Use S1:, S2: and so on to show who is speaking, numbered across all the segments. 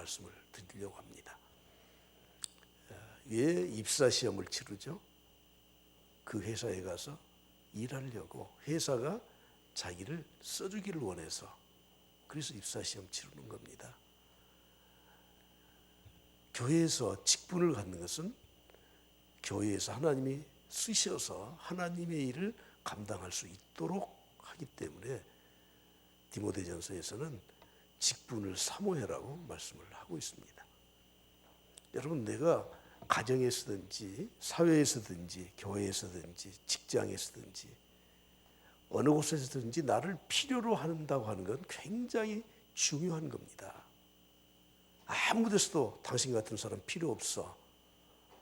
S1: 말씀을 드리려고 합니다. 왜 입사시험을 치르죠? 그 회사에 가서 일하려고, 회사가 자기를 써주기를 원해서, 그래서 입사시험 치르는 겁니다. 교회에서 직분을 갖는 것은 교회에서 하나님이 쓰셔서 하나님의 일을 감당할 수 있도록 하기 때문에 디모데전서에서는 직분을 사모해라고 말씀을 하고 있습니다. 여러분, 내가 가정에서든지 사회에서든지 교회에서든지 직장에서든지 어느 곳에서든지 나를 필요로 한다고 하는 건 굉장히 중요한 겁니다. 아무 데서도 당신 같은 사람 필요 없어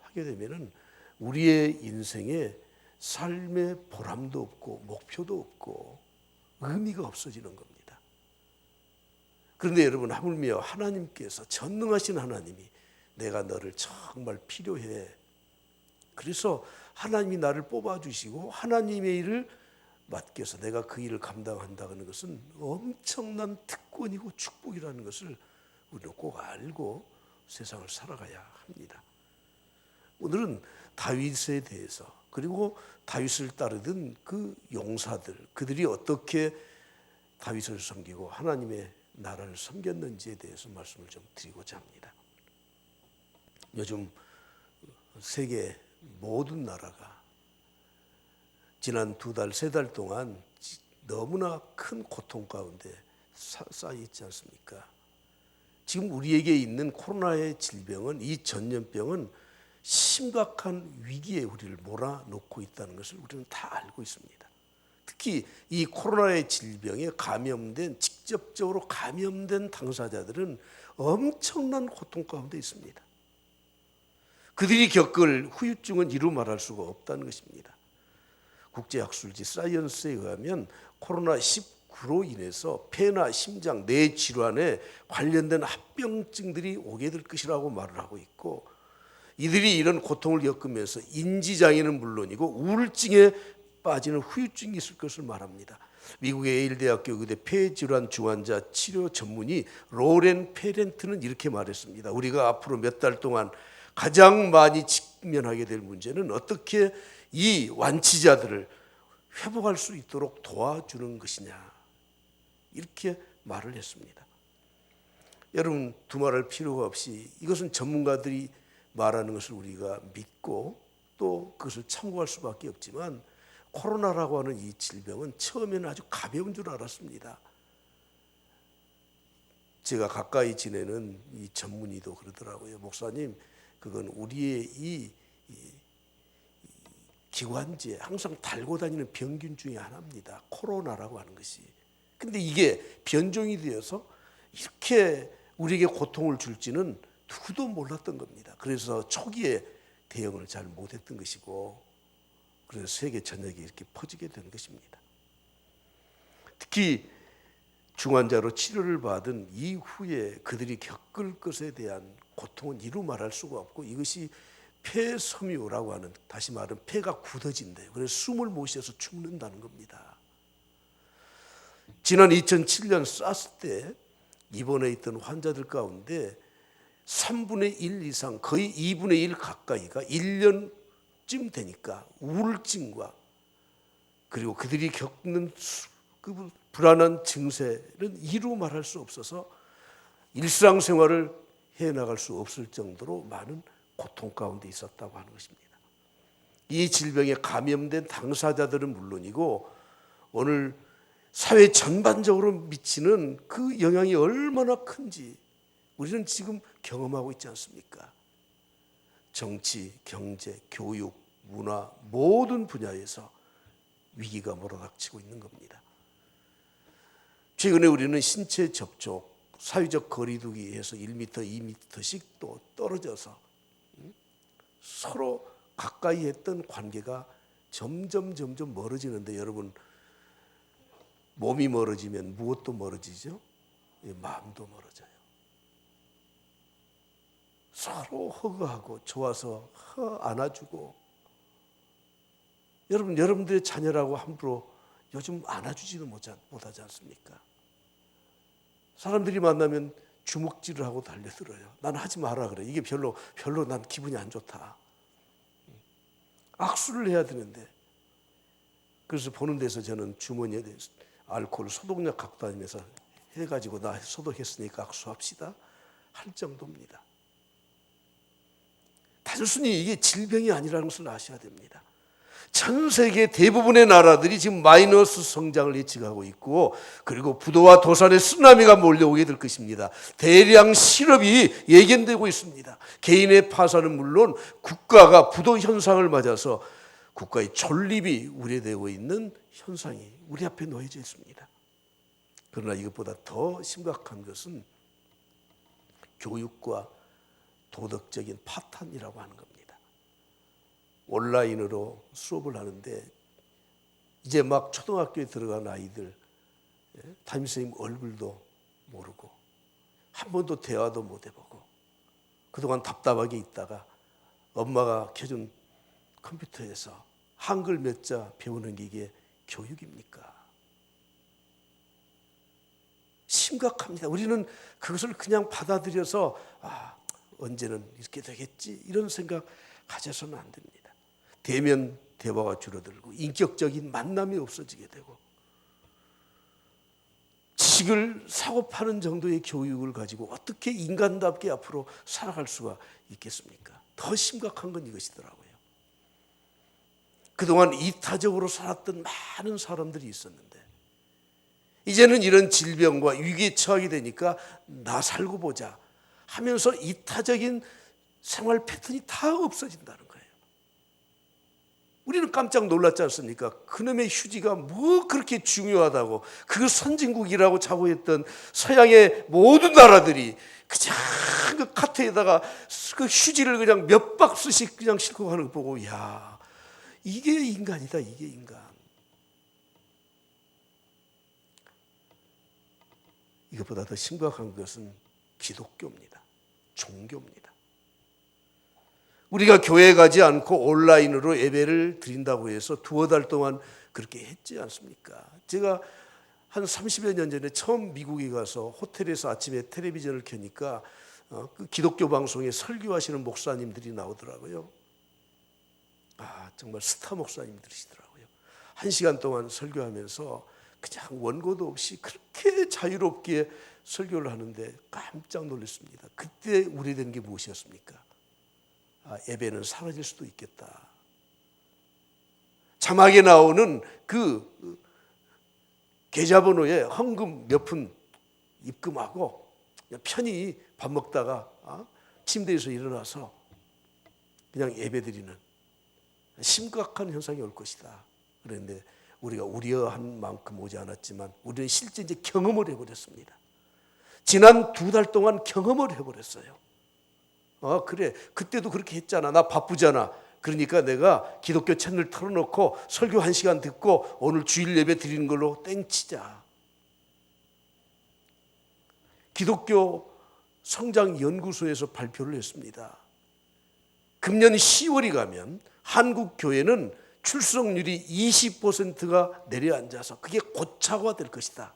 S1: 하게 되면은 우리의 인생에 삶의 보람도 없고 목표도 없고 의미가 없어지는 겁니다. 그런데 여러분, 하물며 하나님께서, 전능하신 하나님이 내가 너를 정말 필요해, 그래서 하나님이 나를 뽑아주시고 하나님의 일을 맡겨서 내가 그 일을 감당한다는 것은 엄청난 특권이고 축복이라는 것을 우리는 꼭 알고 세상을 살아가야 합니다. 오늘은 다윗에 대해서, 그리고 다윗을 따르던 그 용사들, 그들이 어떻게 다윗을 섬기고 하나님의 나라를 섬겼는지에 대해서 말씀을 좀 드리고자 합니다. 요즘 세계 모든 나라가 지난 2달, 3달 동안 너무나 큰 고통 가운데 쌓여 있지 않습니까? 지금 우리에게 있는 코로나의 질병은, 이 전염병은 심각한 위기에 우리를 몰아넣고 있다는 것을 우리는 다 알고 있습니다. 특히 이 코로나의 질병에 직접적으로 감염된 당사자들은 엄청난 고통 가운데 있습니다. 그들이 겪을 후유증은 이루 말할 수가 없다는 것입니다. 국제학술지 사이언스에 의하면 코로나19로 인해서 폐나 심장, 뇌 질환에 관련된 합병증들이 오게 될 것이라고 말을 하고 있고, 이들이 이런 고통을 겪으면서 인지장애는 물론이고 우울증에 빠지는 후유증이 있을 것을 말합니다. 미국의 예일대학교 의대 폐질환 중환자 치료 전문의 로렌 페렌트는 이렇게 말했습니다. 우리가 앞으로 몇 달 동안 가장 많이 직면하게 될 문제는 어떻게 이 완치자들을 회복할 수 있도록 도와주는 것이냐, 이렇게 말을 했습니다. 여러분, 두말할 필요가 없이 이것은 전문가들이 말하는 것을 우리가 믿고 또 그것을 참고할 수밖에 없지만, 코로나라고 하는 이 질병은 처음에는 아주 가벼운 줄 알았습니다. 제가 가까이 지내는 이 전문의도 그러더라고요. 목사님, 그건 우리의 이 기관지에 항상 달고 다니는 병균 중에 하나입니다. 코로나라고 하는 것이. 근데 이게 변종이 되어서 이렇게 우리에게 고통을 줄지는 누구도 몰랐던 겁니다. 그래서 초기에 대응을 잘 못했던 것이고, 그래서 세계 전역에 이렇게 퍼지게 된 것입니다. 특히 중환자로 치료를 받은 이후에 그들이 겪을 것에 대한 고통은 이루 말할 수가 없고, 이것이 폐섬유라고 하는, 다시 말하면 폐가 굳어진대요. 그래서 숨을 못 쉬어서 죽는다는 겁니다. 지난 2007년 사스 때 입원해 있던 환자들 가운데 3분의 1 이상, 거의 2분의 1 가까이가 1년쯤 되니까 우울증과, 그리고 그들이 겪는 그 불안한 증세는 이루 말할 수 없어서 일상생활을 해나갈 수 없을 정도로 많은 고통 가운데 있었다고 하는 것입니다. 이 질병에 감염된 당사자들은 물론이고 오늘 사회 전반적으로 미치는 그 영향이 얼마나 큰지 우리는 지금 경험하고 있지 않습니까? 정치, 경제, 교육, 문화 모든 분야에서 위기가 몰아닥치고 있는 겁니다. 최근에 우리는 신체 접촉, 사회적 거리두기에서 1m, 2m씩 또 떨어져서 서로 가까이 했던 관계가 점점 멀어지는데, 여러분, 몸이 멀어지면 무엇도 멀어지죠? 마음도 멀어져요. 서로 허그하고 좋아서 안아주고, 여러분들의 자녀라고 함부로 요즘 안아주지도 못하지 않습니까? 사람들이 만나면 주먹질을 하고 달려들어요. 난 하지 마라 그래. 이게 별로 난 기분이 안 좋다. 악수를 해야 되는데. 그래서 보는 데서 저는 주머니에 알코올 소독약 갖고 다니면서 해가지고 나 소독했으니까 악수합시다 할 정도입니다. 단순히 이게 질병이 아니라는 것을 아셔야 됩니다. 전 세계 대부분의 나라들이 지금 마이너스 성장을 예측하고 있고, 그리고 부도와 도산의 쓰나미가 몰려오게 될 것입니다. 대량 실업이 예견되고 있습니다. 개인의 파산은 물론 국가가 부도 현상을 맞아서 국가의 존립이 우려되고 있는 현상이 우리 앞에 놓여져 있습니다. 그러나 이것보다 더 심각한 것은 교육과 도덕적인 파탄이라고 하는 겁니다. 온라인으로 수업을 하는데 이제 막 초등학교에 들어간 아이들, 담임선생님 얼굴도 모르고 한 번도 대화도 못 해보고 그동안 답답하게 있다가 엄마가 켜준 컴퓨터에서 한글 몇 자 배우는 게 이게 교육입니까? 심각합니다. 우리는 그것을 그냥 받아들여서 언제는 이렇게 되겠지 이런 생각 가져서는 안 됩니다. 대면 대화가 줄어들고 인격적인 만남이 없어지게 되고 지식을 사고 파는 정도의 교육을 가지고 어떻게 인간답게 앞으로 살아갈 수가 있겠습니까? 더 심각한 건 이것이더라고요. 그동안 이타적으로 살았던 많은 사람들이 있었는데 이제는 이런 질병과 위기에 처하게 되니까 나 살고 보자 하면서 이타적인 생활 패턴이 다 없어진다는 거예요. 우리는 깜짝 놀랐지 않습니까? 그놈의 휴지가 뭐 그렇게 중요하다고, 그 선진국이라고 자부했던 서양의 모든 나라들이 그냥 그 카트에다가 그 휴지를 그냥 몇 박스씩 그냥 싣고 가는 거 보고, 야, 이게 인간이다, 이게 인간. 이것보다 더 심각한 것은 기독교입니다. 종교입니다. 우리가 교회 가지 않고 온라인으로 예배를 드린다고 해서 두어 달 동안 그렇게 했지 않습니까? 제가 한 30여 년 전에 처음 미국에 가서 호텔에서 아침에 텔레비전을 켜니까 그 기독교 방송에 설교하시는 목사님들이 나오더라고요. 정말 스타 목사님들이시더라고요. 1시간 동안 설교하면서 그냥 원고도 없이 그렇게 자유롭게 설교를 하는데 깜짝 놀랐습니다. 그때 우려된 게 무엇이었습니까? 예배는 사라질 수도 있겠다. 자막에 나오는 그 계좌번호에 헌금 몇 푼 입금하고 편히 밥 먹다가 침대에서 일어나서 그냥 예배드리는 심각한 현상이 올 것이다. 그런데 우리가 우려한 만큼 오지 않았지만 우리는 실제 이제 경험을 해버렸습니다. 지난 2달 동안 경험을 해버렸어요. 그래, 그때도 그렇게 했잖아. 나 바쁘잖아. 그러니까 내가 기독교 채널 틀어놓고 설교 1시간 듣고 오늘 주일 예배 드리는 걸로 땡치자. 기독교 성장연구소에서 발표를 했습니다. 금년 10월이 가면 한국 교회는 출석률이 20%가 내려앉아서 그게 고착화될 것이다.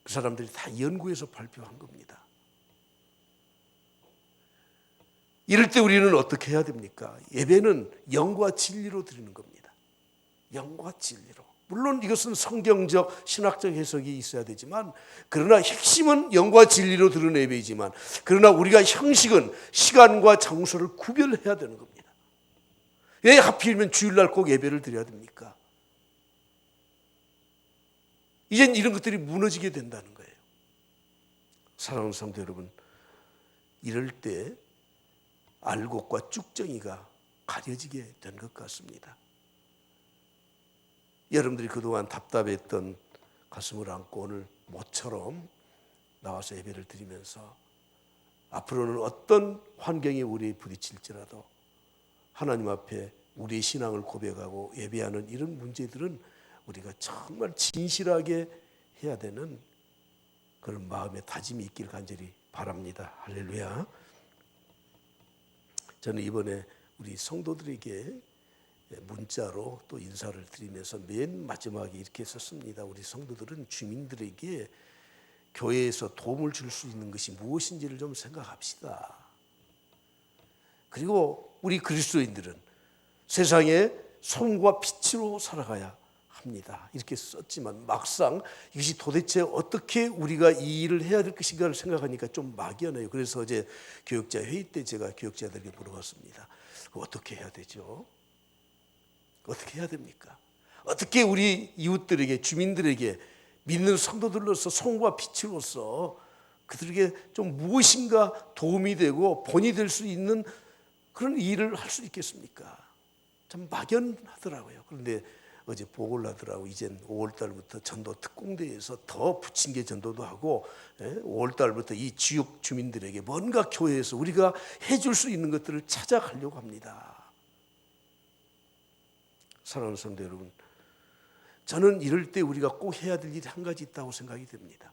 S1: 그 사람들이 다 연구해서 발표한 겁니다. 이럴 때 우리는 어떻게 해야 됩니까? 예배는 영과 진리로 드리는 겁니다. 영과 진리로. 물론 이것은 성경적, 신학적 해석이 있어야 되지만, 그러나 핵심은 영과 진리로 드리는 예배이지만, 그러나 우리가 형식은 시간과 장소를 구별해야 되는 겁니다. 왜 하필이면 주일날 꼭 예배를 드려야 됩니까? 이젠 이런 것들이 무너지게 된다는 거예요. 사랑하는 성도 여러분, 이럴 때 알곡과 쭉정이가 가려지게 된 것 같습니다. 여러분들이 그동안 답답했던 가슴을 안고 오늘 모처럼 나와서 예배를 드리면서 앞으로는 어떤 환경에 우리 부딪힐지라도 하나님 앞에 우리의 신앙을 고백하고 예배하는 이런 문제들은 우리가 정말 진실하게 해야 되는 그런 마음의 다짐이 있길 간절히 바랍니다. 할렐루야. 저는 이번에 우리 성도들에게 문자로 또 인사를 드리면서 맨 마지막에 이렇게 썼습니다. 우리 성도들은 주민들에게 교회에서 도움을 줄 수 있는 것이 무엇인지를 좀 생각합시다. 그리고 우리 그리스도인들은 세상에 소금과 빛으로 살아가야 합니다. 이렇게 썼지만 막상 이것이 도대체 어떻게 우리가 이 일을 해야 될 것인가를 생각하니까 좀 막연해요. 그래서 어제 교역자 회의 때 제가 교역자들에게 물어봤습니다. 어떻게 해야 되죠? 어떻게 해야 됩니까? 어떻게 우리 이웃들에게, 주민들에게, 믿는 성도들로서 소금과 빛으로서 그들에게 좀 무엇인가 도움이 되고 본이 될 수 있는 그런 일을 할 수 있겠습니까? 참 막연하더라고요. 그런데 어제 보고를 하더라고. 이젠 5월달부터 전도 특공대에서 더 부침개 전도도 하고 5월달부터 이 지역 주민들에게 뭔가 교회에서 우리가 해줄 수 있는 것들을 찾아가려고 합니다. 사랑하는 성도 여러분, 저는 이럴 때 우리가 꼭 해야 될 일이 한 가지 있다고 생각이 됩니다.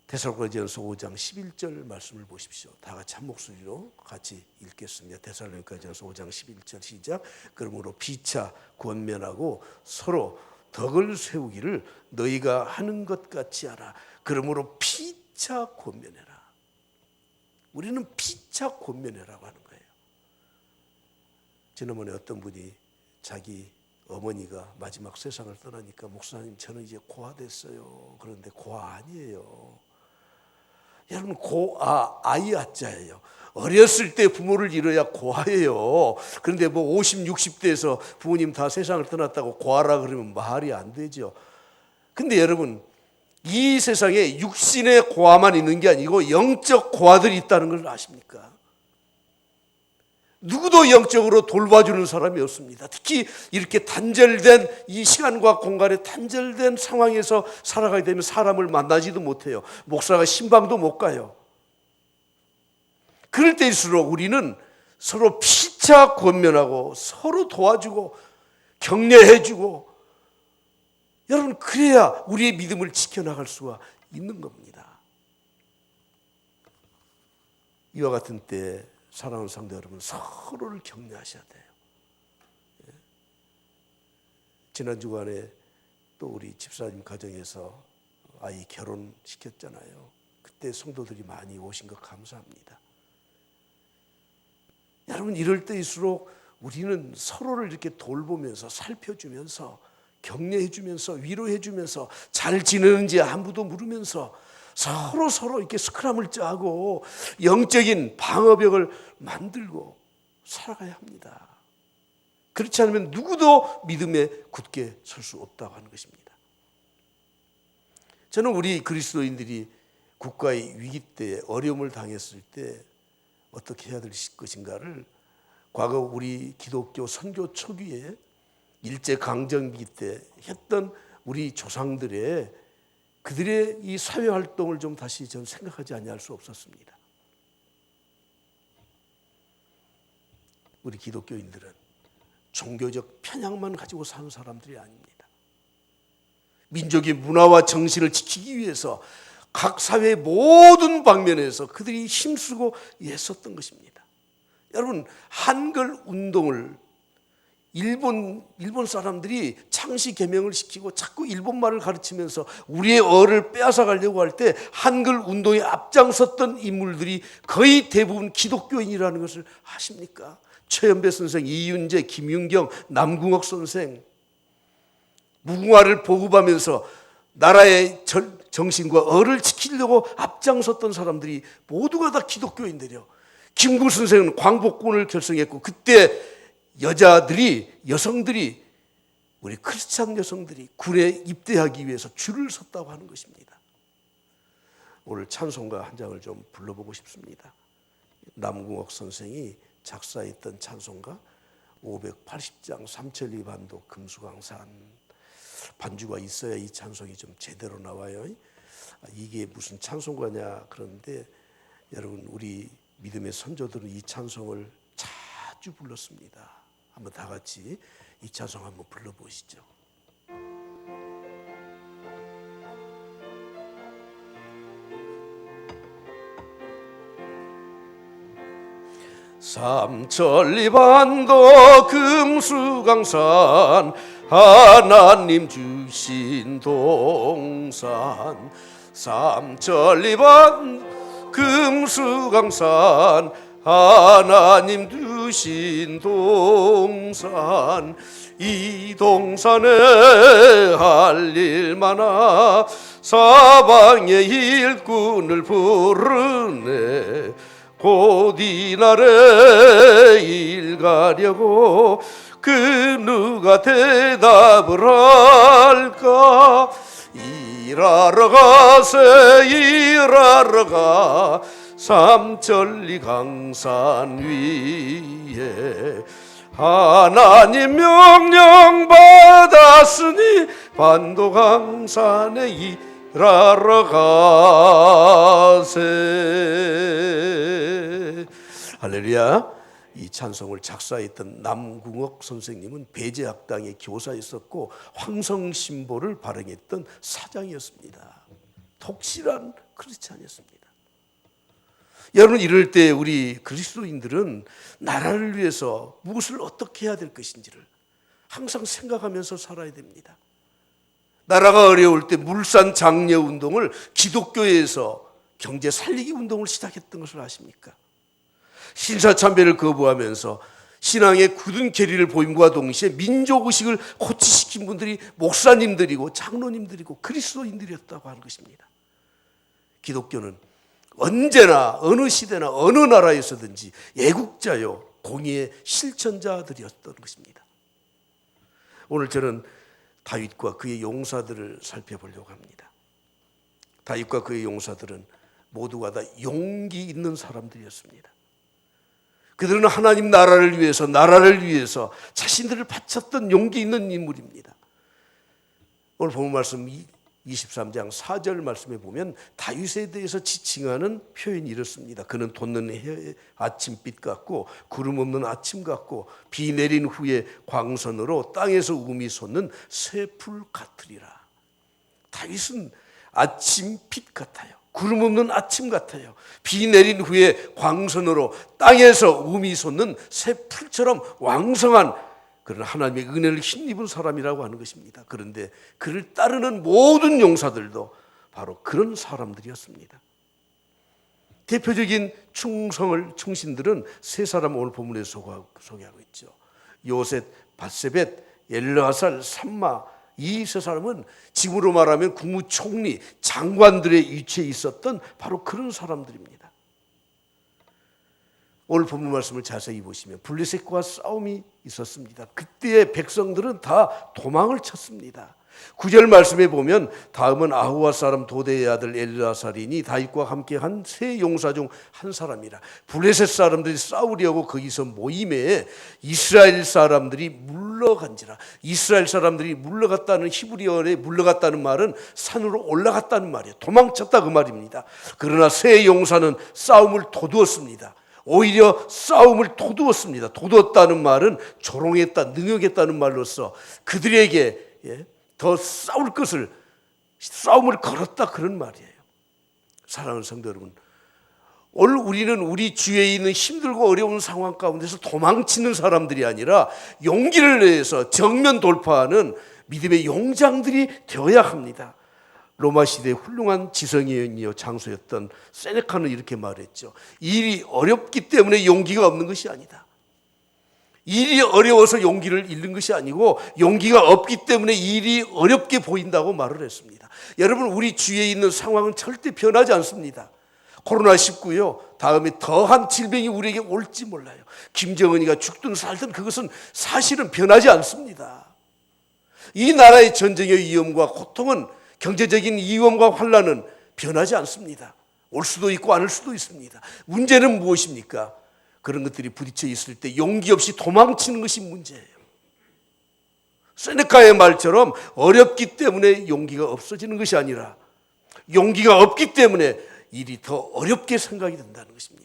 S1: 데살로니가전서 5장 11절 말씀을 보십시오. 다 같이 한 목소리로 같이 읽겠습니다. 데살로니가전서 5장 11절 시작. 그러므로 피차 권면하고 서로 덕을 세우기를 너희가 하는 것 같이 하라. 그러므로 피차 권면해라. 우리는 피차 권면해라고 하는 거예요. 지난번에 어떤 분이 자기 어머니가 마지막 세상을 떠나니까 목사님 저는 이제 고아됐어요. 그런데 고아 아니에요. 여러분 고아 아이 아자예요. 어렸을 때 부모를 잃어야 고아예요. 그런데 뭐 50, 60대에서 부모님 다 세상을 떠났다고 고아라 그러면 말이 안 되죠. 근데 여러분 이 세상에 육신의 고아만 있는 게 아니고 영적 고아들이 있다는 걸 아십니까? 누구도 영적으로 돌봐주는 사람이 없습니다. 특히 이렇게 단절된 이 시간과 공간에 단절된 상황에서 살아가게 되면 사람을 만나지도 못해요. 목사가 신방도 못 가요. 그럴 때일수록 우리는 서로 피차 권면하고 서로 도와주고 격려해주고 여러분 그래야 우리의 믿음을 지켜나갈 수가 있는 겁니다. 이와 같은 때 사랑하는 성도 여러분 서로를 격려하셔야 돼요. 지난 주간에 또 우리 집사님 가정에서 아이 결혼시켰잖아요. 그때 성도들이 많이 오신 것 감사합니다. 여러분 이럴 때일수록 우리는 서로를 이렇게 돌보면서 살펴주면서 격려해주면서 위로해주면서 잘 지내는지 안부도 물으면서 서로 이렇게 스크럼을 짜고 영적인 방어벽을 만들고 살아가야 합니다. 그렇지 않으면 누구도 믿음에 굳게 설 수 없다고 하는 것입니다. 저는 우리 그리스도인들이 국가의 위기 때 어려움을 당했을 때 어떻게 해야 될 것인가를 과거 우리 기독교 선교 초기에 일제강점기 때 했던 우리 조상들의 그들의 이 사회활동을 좀 다시 전 생각하지 아니할 수 없었습니다. 우리 기독교인들은 종교적 편향만 가지고 사는 사람들이 아닙니다. 민족의 문화와 정신을 지키기 위해서 각 사회의 모든 방면에서 그들이 힘쓰고 애썼던 것입니다. 여러분 한글 운동을 일본 사람들이 창시 개명을 시키고 자꾸 일본말을 가르치면서 우리의 어를 빼앗아 가려고 할 때 한글 운동에 앞장섰던 인물들이 거의 대부분 기독교인이라는 것을 아십니까? 최연배 선생, 이윤재, 김윤경, 남궁옥 선생 무궁화를 보급하면서 나라의 정신과 어를 지키려고 앞장섰던 사람들이 모두가 다 기독교인들이요. 김구 선생은 광복군을 결성했고 그때 여성들이 우리 크리스찬 여성들이 군에 입대하기 위해서 줄을 섰다고 하는 것입니다. 오늘 찬송가 한 장을 좀 불러보고 싶습니다. 남궁옥 선생이 작사했던 찬송가 580장 삼천리 반도 금수강산 반주가 있어야 이 찬송이 좀 제대로 나와요. 이게 무슨 찬송가냐 그런데 여러분 우리 믿음의 선조들은 이 찬송을 자주 불렀습니다. 한번 다 같이 이 찬송 한번 불러보시죠. 삼천리 반도 금수강산 하나님 주신 동산 삼천리반 금수강산 하나님 두신 동산 이 동산에 할 일 많아 사방의 일꾼을 부르네 곧 이날에 일 가려고 그 누가 대답을 할까 일하러 가세 일하러 가 삼천리 강산 위에 하나님 명령 받았으니 반도강산에 일하러 가세. 할렐루야. 이 찬송을 작사했던 남궁옥 선생님은 배제학당의 교사였었고 황성신보를 발행했던 사장이었습니다. 독실한 크리스찬이었습니다. 여러분, 이럴 때 우리 그리스도인들은 나라를 위해서 무엇을 어떻게 해야 될 것인지를 항상 생각하면서 살아야 됩니다. 나라가 어려울 때 물산 장려 운동을 기독교에서 경제 살리기 운동을 시작했던 것을 아십니까? 신사참배를 거부하면서 신앙의 굳은 계리를 보임과 동시에 민족의식을 고취시킨 분들이 목사님들이고 장로님들이고 그리스도인들이었다고 하는 것입니다. 기독교는 언제나 어느 시대나 어느 나라에서든지 애국자요 공의의 실천자들이었던 것입니다. 오늘 저는 다윗과 그의 용사들을 살펴보려고 합니다. 다윗과 그의 용사들은 모두가 다 용기 있는 사람들이었습니다. 그들은 하나님 나라를 위해서 자신들을 바쳤던 용기 있는 인물입니다. 오늘 본 말씀 23장 4절 말씀에 보면 다윗에 대해서 지칭하는 표현이 이렇습니다. 그는 돋는 해의 아침빛 같고 구름 없는 아침 같고 비 내린 후에 광선으로 땅에서 우미 솟는 새풀 같으리라. 다윗은 아침빛 같아요. 구름 없는 아침 같아요. 비 내린 후에 광선으로 땅에서 우미 솟는 새풀처럼 왕성한 그런 하나님의 은혜를 힘입은 사람이라고 하는 것입니다. 그런데 그를 따르는 모든 용사들도 바로 그런 사람들이었습니다. 대표적인 충신들은 세 사람 오늘 본문에서 소개하고 있죠. 요셉, 바세벳, 엘르하살, 삼마. 이 세 사람은 지금으로 말하면 국무총리, 장관들의 위치에 있었던 바로 그런 사람들입니다. 오늘 본문 말씀을 자세히 보시면 블레셋과 싸움이 있었습니다. 그때의 백성들은 다 도망을 쳤습니다. 9절 말씀에 보면 다음은 아후와 사람 도대의 아들 엘르아살이니 다윗과 함께한 세 용사 중 한 사람이라. 블레셋 사람들이 싸우려고 거기서 모임에 이스라엘 사람들이 물러간지라. 이스라엘 사람들이 물러갔다는 히브리어에 물러갔다는 말은 산으로 올라갔다는 말이에요. 도망쳤다 그 말입니다. 그러나 세 용사는 싸움을 도두었습니다. 오히려 싸움을 도두었습니다. 도두었다는 말은 조롱했다, 능욕했다는 말로서 그들에게 더 싸움을 걸었다 그런 말이에요. 사랑하는 성도 여러분, 오늘 우리는 우리 주위에 있는 힘들고 어려운 상황 가운데서 도망치는 사람들이 아니라 용기를 내서 정면 돌파하는 믿음의 용장들이 되어야 합니다. 로마 시대의 훌륭한 지성인이요 장소였던 세네카는 이렇게 말했죠. 일이 어렵기 때문에 용기가 없는 것이 아니다. 일이 어려워서 용기를 잃는 것이 아니고 용기가 없기 때문에 일이 어렵게 보인다고 말을 했습니다. 여러분, 우리 주위에 있는 상황은 절대 변하지 않습니다. 코로나19요, 다음에 더한 질병이 우리에게 올지 몰라요. 김정은이가 죽든 살든 그것은 사실은 변하지 않습니다. 이 나라의 전쟁의 위험과 고통은, 경제적인 위험과 환난은 변하지 않습니다. 올 수도 있고 안 올 수도 있습니다. 문제는 무엇입니까? 그런 것들이 부딪혀 있을 때 용기 없이 도망치는 것이 문제예요. 세네카의 말처럼 어렵기 때문에 용기가 없어지는 것이 아니라 용기가 없기 때문에 일이 더 어렵게 생각이 된다는 것입니다.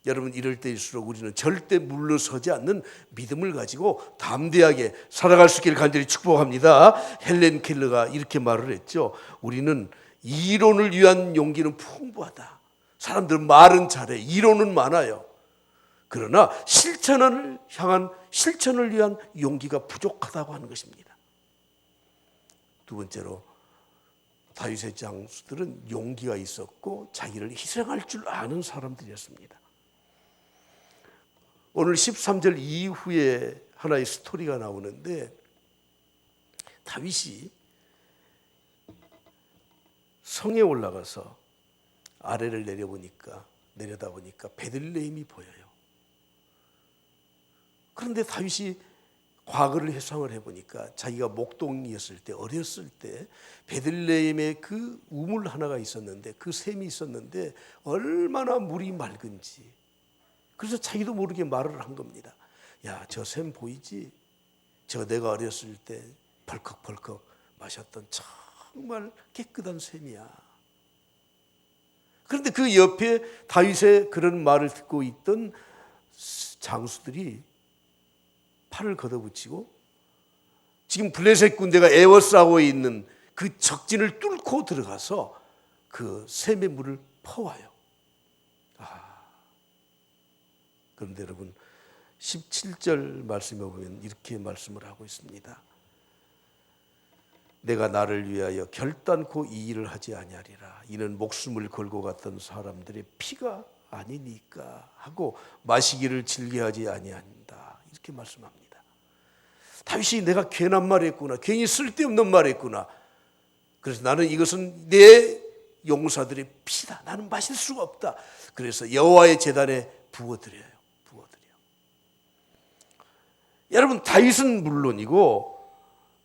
S1: 여러분, 이럴 때일수록 우리는 절대 물러서지 않는 믿음을 가지고 담대하게 살아갈 수 있기를 간절히 축복합니다. 헬렌 켈러가 이렇게 말을 했죠. 우리는 이론을 위한 용기는 풍부하다. 사람들은 말은 잘해, 이론은 많아요. 그러나 실천을 위한 용기가 부족하다고 하는 것입니다. 두 번째로 다윗의 장수들은 용기가 있었고 자기를 희생할 줄 아는 사람들이었습니다. 오늘 13절 이후에 하나의 스토리가 나오는데 다윗이 성에 올라가서 아래를 내려다보니까 베들레헴이 보여요. 그런데 다윗이 과거를 회상을 해보니까 자기가 목동이었을 때, 어렸을 때 베들레헴에 그 우물 하나가 있었는데, 그 샘이 있었는데 얼마나 물이 맑은지, 그래서 자기도 모르게 말을 한 겁니다. 야, 저 샘 보이지? 저 내가 어렸을 때 벌컥벌컥 마셨던 정말 깨끗한 샘이야. 그런데 그 옆에 다윗의 그런 말을 듣고 있던 장수들이 팔을 걷어붙이고 지금 블레셋 군대가 에워싸고 있는 그 적진을 뚫고 들어가서 그 샘의 물을 퍼와요. 그런데 여러분 17절 말씀에 보면 이렇게 말씀을 하고 있습니다. 내가 나를 위하여 결단코 이 일을 하지 아니하리라. 이는 목숨을 걸고 갔던 사람들의 피가 아니니까 하고 마시기를 즐겨하지 아니한다. 이렇게 말씀합니다. 다윗이 내가 괜한 말 했구나. 괜히 쓸데없는 말 했구나. 그래서 나는 이것은 내 용사들의 피다. 나는 마실 수가 없다. 그래서 여호와의 제단에 부어드려요. 여러분, 다윗은 물론이고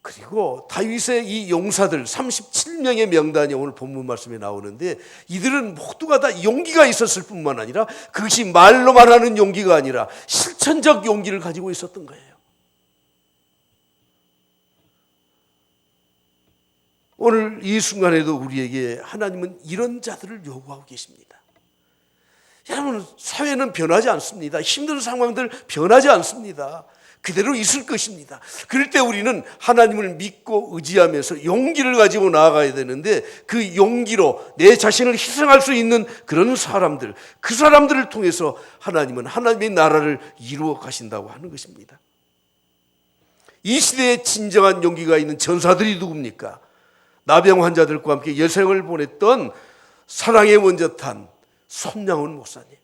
S1: 그리고 다윗의 이 용사들 37명의 명단이 오늘 본문 말씀에 나오는데 이들은 모두가 다 용기가 있었을 뿐만 아니라 그것이 말로만 하는 용기가 아니라 실천적 용기를 가지고 있었던 거예요. 오늘 이 순간에도 우리에게 하나님은 이런 자들을 요구하고 계십니다. 여러분, 사회는 변하지 않습니다. 힘든 상황들 변하지 않습니다. 그대로 있을 것입니다. 그럴 때 우리는 하나님을 믿고 의지하면서 용기를 가지고 나아가야 되는데 그 용기로 내 자신을 희생할 수 있는 그런 사람들, 그 사람들을 통해서 하나님은 하나님의 나라를 이루어 가신다고 하는 것입니다. 이 시대에 진정한 용기가 있는 전사들이 누굽니까? 나병 환자들과 함께 여생을 보냈던 사랑의 원젓한 손양훈 목사님.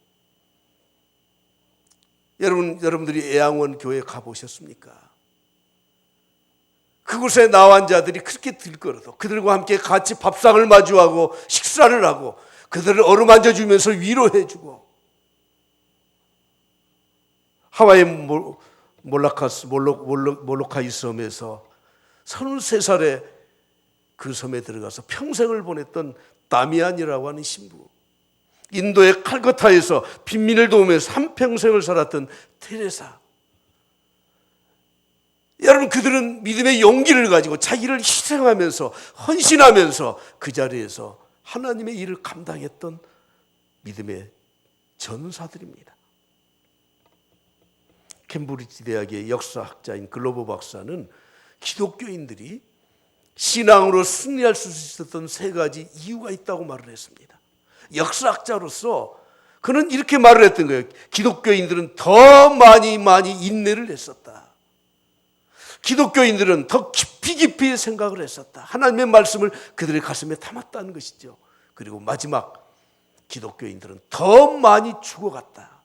S1: 여러분들이 애양원 교회 가보셨습니까? 그곳에 나환자들이 그렇게 들끓어도 그들과 함께 같이 밥상을 마주하고 식사를 하고 그들을 어루만져 주면서 위로해주고 하와이 몰로카이 섬에서 33살에 그 섬에 들어가서 평생을 보냈던 다미안이라고 하는 신부, 인도의 칼커타에서 빈민을 도우면서 한평생을 살았던 테레사. 여러분, 그들은 믿음의 용기를 가지고 자기를 희생하면서 헌신하면서 그 자리에서 하나님의 일을 감당했던 믿음의 전사들입니다. 캠브리지 대학의 역사학자인 글로버 박사는 기독교인들이 신앙으로 승리할 수 있었던 3가지 이유가 있다고 말을 했습니다. 역사학자로서 그는 이렇게 말을 했던 거예요. 기독교인들은 더 많이 인내를 했었다. 기독교인들은 더 깊이 생각을 했었다. 하나님의 말씀을 그들의 가슴에 담았다는 것이죠. 그리고 마지막, 기독교인들은 더 많이 죽어갔다.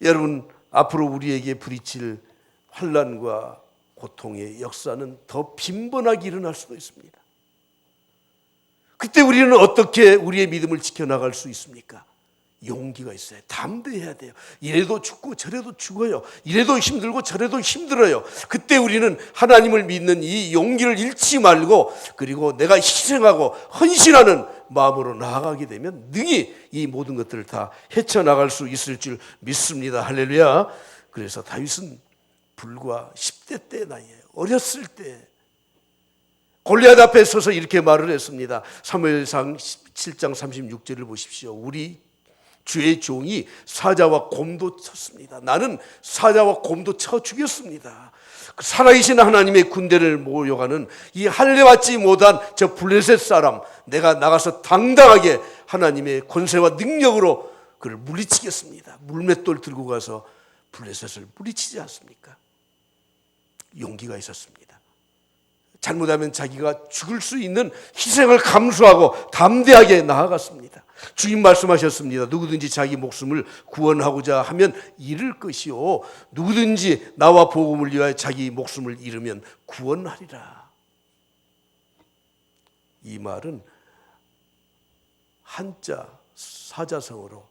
S1: 여러분, 앞으로 우리에게 부딪힐 환난과 고통의 역사는 더 빈번하게 일어날 수도 있습니다. 그때 우리는 어떻게 우리의 믿음을 지켜나갈 수 있습니까? 용기가 있어요. 담대해야 돼요. 이래도 죽고 저래도 죽어요. 이래도 힘들고 저래도 힘들어요. 그때 우리는 하나님을 믿는 이 용기를 잃지 말고 그리고 내가 희생하고 헌신하는 마음으로 나아가게 되면 능히 이 모든 것들을 다 헤쳐나갈 수 있을 줄 믿습니다. 할렐루야. 그래서 다윗은 불과 10대 때 나이에요. 어렸을 때 골리앗 앞에 서서 이렇게 말을 했습니다. 사무엘상 7장 36절을 보십시오. 우리 주의 종이 사자와 곰도 쳤습니다. 나는 사자와 곰도 쳐 죽였습니다. 살아계신 하나님의 군대를 모여가는 이 할례받지 못한 저 블레셋 사람, 내가 나가서 당당하게 하나님의 권세와 능력으로 그를 물리치겠습니다. 물맷돌 들고 가서 블레셋을 물리치지 않습니까? 용기가 있었습니다. 잘못하면 자기가 죽을 수 있는 희생을 감수하고 담대하게 나아갔습니다. 주님 말씀하셨습니다. 누구든지 자기 목숨을 구원하고자 하면 잃을 것이요, 누구든지 나와 복음을 위하여 자기 목숨을 잃으면 구원하리라. 이 말은 한자 사자성어로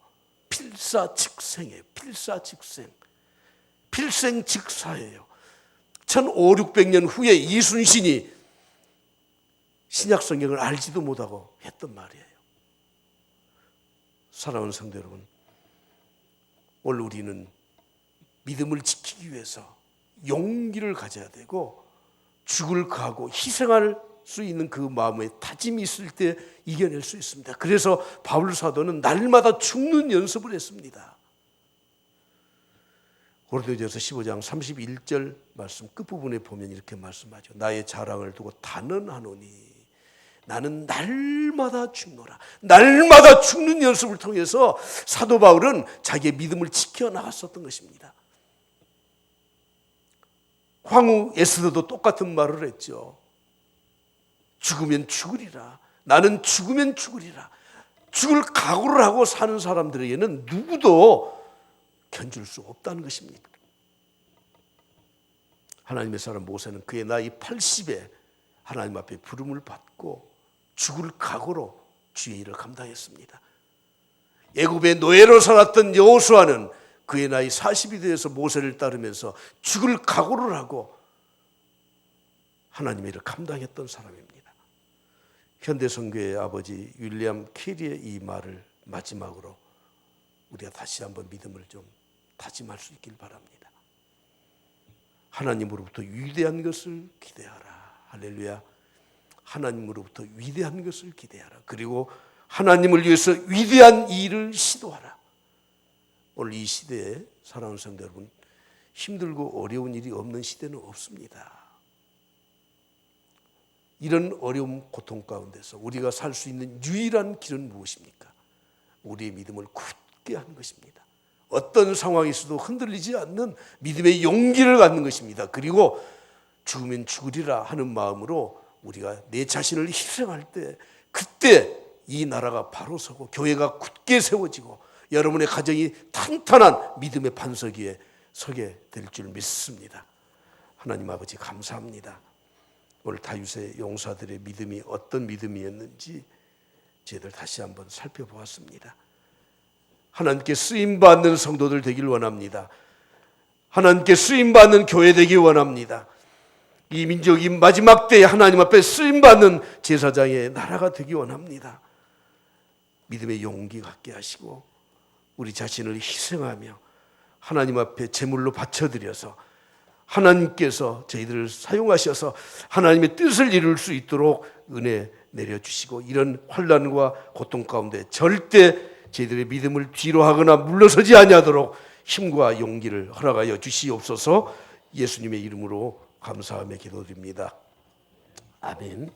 S1: 필사즉생이에요. 필사즉생, 필생즉사예요. 1500~1600년 후에 이순신이 신약 성경을 알지도 못하고 했던 말이에요. 사랑하는 성도 여러분, 오늘 우리는 믿음을 지키기 위해서 용기를 가져야 되고, 죽을 각오, 희생할 수 있는 그 마음의 다짐이 있을 때 이겨낼 수 있습니다. 그래서 바울 사도는 날마다 죽는 연습을 했습니다. 고린도전서 15장 31절 말씀 끝부분에 보면 이렇게 말씀하죠. 나의 자랑을 두고 단언하노니 나는 날마다 죽노라. 날마다 죽는 연습을 통해서 사도 바울은 자기의 믿음을 지켜나갔었던 것입니다. 황후 에스더도 똑같은 말을 했죠. 죽으면 죽으리라. 나는 죽으면 죽으리라. 죽을 각오를 하고 사는 사람들에게는 누구도 견줄 수 없다는 것입니다. 하나님의 사람 모세는 그의 나이 80에 하나님 앞에 부름을 받고 죽을 각오로 주의 일을 감당했습니다. 애굽의 노예로 살았던 여호수아는 그의 나이 40이 되어서 모세를 따르면서 죽을 각오를 하고 하나님의 일을 감당했던 사람입니다. 현대선교의 아버지 윌리엄 캐리의 이 말을 마지막으로 우리가 다시 한번 믿음을 좀 다짐할 수 있길 바랍니다. 하나님으로부터 위대한 것을 기대하라. 할렐루야. 하나님으로부터 위대한 것을 기대하라. 그리고 하나님을 위해서 위대한 일을 시도하라. 오늘 이 시대에 사랑하는 성도 여러분, 힘들고 어려운 일이 없는 시대는 없습니다. 이런 어려움, 고통 가운데서 우리가 살 수 있는 유일한 길은 무엇입니까? 우리의 믿음을 굳게 하는 것입니다. 어떤 상황에서도 흔들리지 않는 믿음의 용기를 갖는 것입니다. 그리고 죽으면 죽으리라 하는 마음으로 우리가 내 자신을 희생할 때, 그때 이 나라가 바로 서고 교회가 굳게 세워지고 여러분의 가정이 탄탄한 믿음의 반석 위에 서게 될 줄 믿습니다. 하나님 아버지 감사합니다. 오늘 다윗의 용사들의 믿음이 어떤 믿음이었는지 저희들 다시 한번 살펴보았습니다. 하나님께 쓰임받는 성도들 되길 원합니다. 하나님께 쓰임받는 교회 되길 원합니다. 이 민족이 마지막 때에 하나님 앞에 쓰임받는 제사장의 나라가 되기 원합니다. 믿음의 용기 갖게 하시고 우리 자신을 희생하며 하나님 앞에 제물로 바쳐드려서 하나님께서 저희들을 사용하셔서 하나님의 뜻을 이룰 수 있도록 은혜 내려주시고, 이런 환난과 고통 가운데 절대 저희들의 믿음을 뒤로 하거나 물러서지 아니하도록 힘과 용기를 허락하여 주시옵소서. 예수님의 이름으로 감사하며 기도드립니다. 아멘.